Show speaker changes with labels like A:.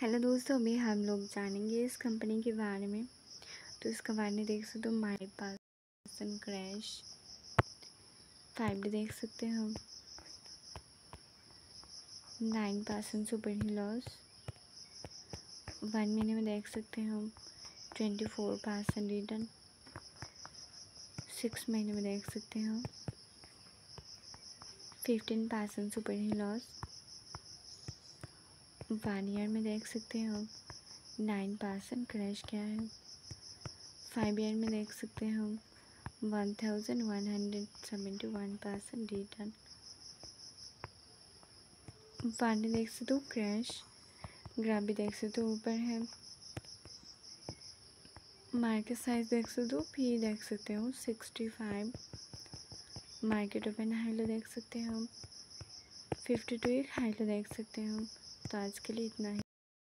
A: Hello दोस्तों, अभी हम लोग जानेंगे इस कंपनी के बारे में। तो इसका बारे देख सकते हो, माई पर्सन क्रैश 5D देख सकते हैं हम, 9% सुपर ही लॉस 1 महीने में देख सकते हैं हम, 24% रिटर्न 6 महीने में देख सकते हैं हम, 15% सुपर ही लॉस 1 ईयर में देख सकते हैं हम, 9% क्रैश क्या है। 5 ईयर में देख सकते हैं हम, 1171% रिटर्न 1 देख सकते हो क्रैश। ग्राफ भी देख सकते हो ऊपर है। मार्केट साइज देख सकते हो, पी देख सकते हो 65। मार्केट ओपन हाई लो देख सकते हो हम, 52 एक हाई लो देख सकते हो हम। तो आज के लिए इतना ही।